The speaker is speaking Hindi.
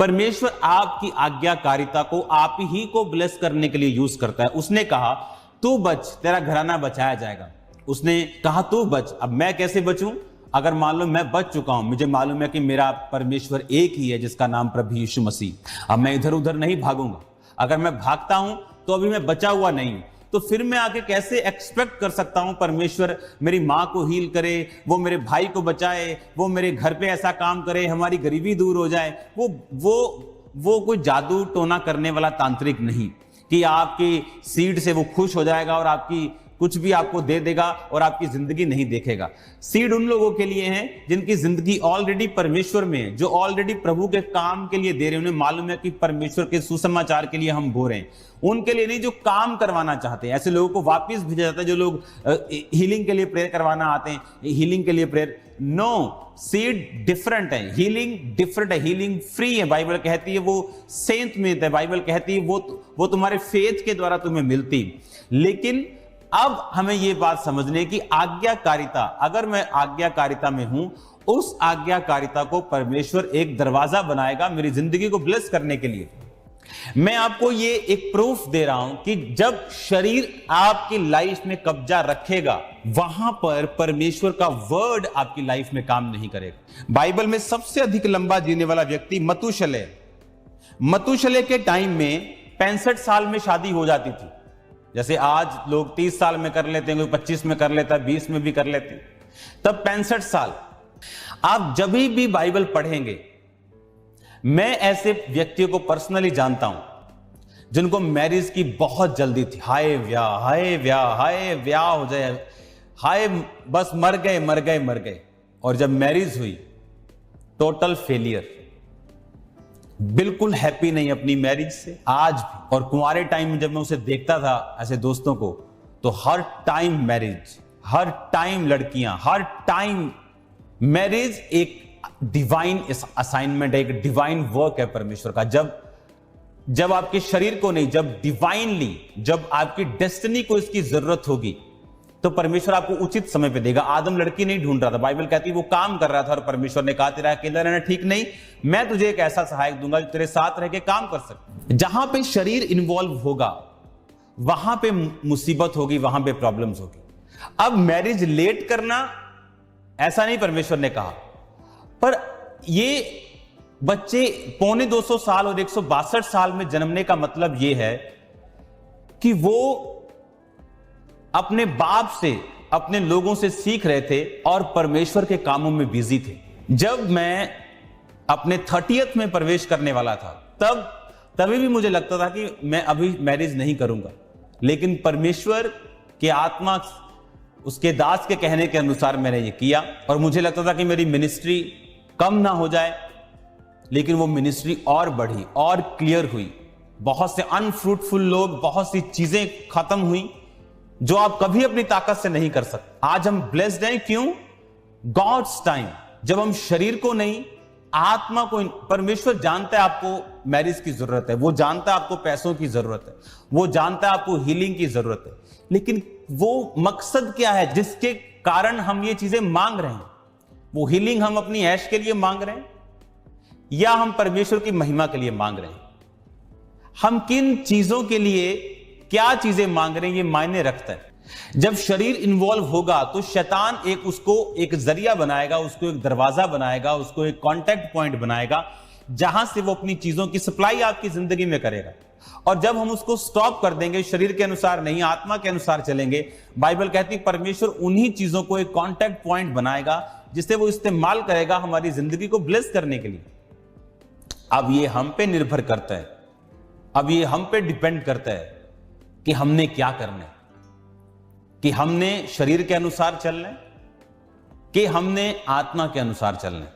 परमेश्वर आपकी आज्ञाकारिता को आप ही को ब्लेस करने के लिए यूज करता है। उसने कहा तू बच, तेरा घराना बचाया जाएगा। उसने कहा तू बच। अब मैं कैसे बचूं? अगर मान लो मैं बच चुका हूं, मुझे मालूम है कि मेरा परमेश्वर एक ही है जिसका नाम प्रभु यीशु मसीह। अब मैं इधर उधर नहीं भागूंगा। अगर मैं भागता हूं तो अभी मैं बचा हुआ नहीं हूं, तो फिर मैं आगे कैसे एक्सपेक्ट कर सकता हूं परमेश्वर मेरी मां को हील करे, वो मेरे भाई को बचाए, वो मेरे घर पे ऐसा काम करे, हमारी गरीबी दूर हो जाए। वो कोई जादू टोना करने वाला तांत्रिक नहीं कि आपकी सीड से वो खुश हो जाएगा और आपकी कुछ भी आपको दे देगा और आपकी जिंदगी नहीं देखेगा। सीड उन लोगों के लिए है जिनकी जिंदगी ऑलरेडी परमेश्वर में है, जो ऑलरेडी प्रभु के काम के लिए दे रहे हैं। उन्हें मालूम है कि परमेश्वर के सुसमाचार के लिए हम बो रहे हैं। उनके लिए नहीं जो काम करवाना चाहते हैं। ऐसे लोगों को वापस भेजा जाता है जो लोग हीलिंग के लिए प्रेयर करवाना आते हैं, हीलिंग के लिए प्रेयर। नो, सीड डिफरेंट है, हीलिंग डिफरेंट है, हीलिंग फ्री है। बाइबल कहती है वो सेंट में है, बाइबल कहती है वो तुम्हारे फेथ के द्वारा तुम्हें मिलती। लेकिन अब हमें यह बात समझने की आज्ञाकारिता, अगर मैं आज्ञाकारिता में हूं, उस आज्ञाकारिता को परमेश्वर एक दरवाजा बनाएगा मेरी जिंदगी को ब्लेस करने के लिए। मैं आपको ये एक प्रूफ दे रहा हूं कि जब शरीर आपकी लाइफ में कब्जा रखेगा, वहां पर परमेश्वर का वर्ड आपकी लाइफ में काम नहीं करेगा। बाइबल में सबसे अधिक लंबा जीने वाला व्यक्ति मतुशले के टाइम में 65 साल में शादी हो जाती थी। जैसे आज लोग 30 साल में कर लेते हैं, कोई 25 में कर लेता है, 20 में भी कर लेते हैं, तब 65 साल। आप जब भी बाइबल पढ़ेंगे, मैं ऐसे व्यक्तियों को पर्सनली जानता हूं जिनको मैरिज की बहुत जल्दी थी। हाय ब्याह हो जाए, हाय बस मर गए। और जब मैरिज हुई, टोटल फेलियर, बिल्कुल हैप्पी नहीं अपनी मैरिज से आज भी। और कुंवारे टाइम में जब मैं उसे देखता था ऐसे दोस्तों को, तो हर टाइम मैरिज, हर टाइम लड़कियां, हर टाइम मैरिज एक डिवाइन असाइनमेंट है, एक डिवाइन वर्क है परमेश्वर का। जब आपके शरीर को नहीं, जब डिवाइनली, जब आपकी डेस्टिनी को इसकी जरूरत होगी, तो परमेश्वर आपको उचित समय पे देगा। आदम लड़की नहीं ढूंढ रहा था, बाइबल कहती है वो काम कर रहा था और परमेश्वर ने कहा तेरा अकेला रहना ठीक नहीं, मैं तुझे एक ऐसा सहायक दूंगा जो तेरे साथ रह के काम कर सकते। जहां पे शरीर इन्वॉल्व होगा, वहां पे मुसीबत होगी, वहां पे प्रॉब्लम्स होगी। अब मैरिज लेट करना ऐसा नहीं परमेश्वर ने कहा, पर ये बच्चे 250 साल और 162 साल में जन्मने का मतलब यह है कि वो अपने बाप से, अपने लोगों से सीख रहे थे और परमेश्वर के कामों में बिजी थे। जब मैं अपने 30th में प्रवेश करने वाला था, तभी भी मुझे लगता था कि मैं अभी मैरिज नहीं करूंगा। लेकिन परमेश्वर के आत्मा, उसके दास के कहने के अनुसार मैंने ये किया। और मुझे लगता था कि मेरी मिनिस्ट्री कम ना हो जाए, लेकिन वो मिनिस्ट्री और बढ़ी और क्लियर हुई। बहुत से अनफ्रूटफुल लोग, बहुत सी चीजें खत्म हुई जो आप कभी अपनी ताकत से नहीं कर सकते। आज हम ब्लेस्ड हैं, क्यों? गॉड्स टाइम, जब हम शरीर को नहीं, आत्मा को, परमेश्वर जानता है आपको मैरिज की जरूरत है, वो जानता है आपको पैसों की जरूरत है, वो जानता है आपको हीलिंग की जरूरत है। लेकिन वो मकसद क्या है जिसके कारण हम ये चीजें मांग रहे हैं? वो हीलिंग हम अपनी ऐश के लिए मांग रहे हैं या हम परमेश्वर की महिमा के लिए मांग रहे हैं? हम किन चीजों के लिए, क्या चीजें मांग रहे हैं, ये मायने रखता है। जब शरीर इन्वॉल्व होगा तो शैतान उसको एक जरिया बनाएगा, उसको एक दरवाजा बनाएगा, उसको एक कांटेक्ट पॉइंट बनाएगा, जहां से वो अपनी चीजों की सप्लाई आपकी जिंदगी में करेगा। और जब हम उसको स्टॉप कर देंगे, शरीर के अनुसार नहीं, आत्मा के अनुसार चलेंगे, बाइबल कहती है परमेश्वर उन्हीं चीजों को एक कांटेक्ट पॉइंट बनाएगा जिससे वो इस्तेमाल करेगा हमारी जिंदगी को ब्लेस करने के लिए। अब ये हम पे निर्भर करता है, अब ये हम पे डिपेंड करता है कि हमने क्या करना है, कि हमने शरीर के अनुसार चलना है कि हमने आत्मा के अनुसार चलना है।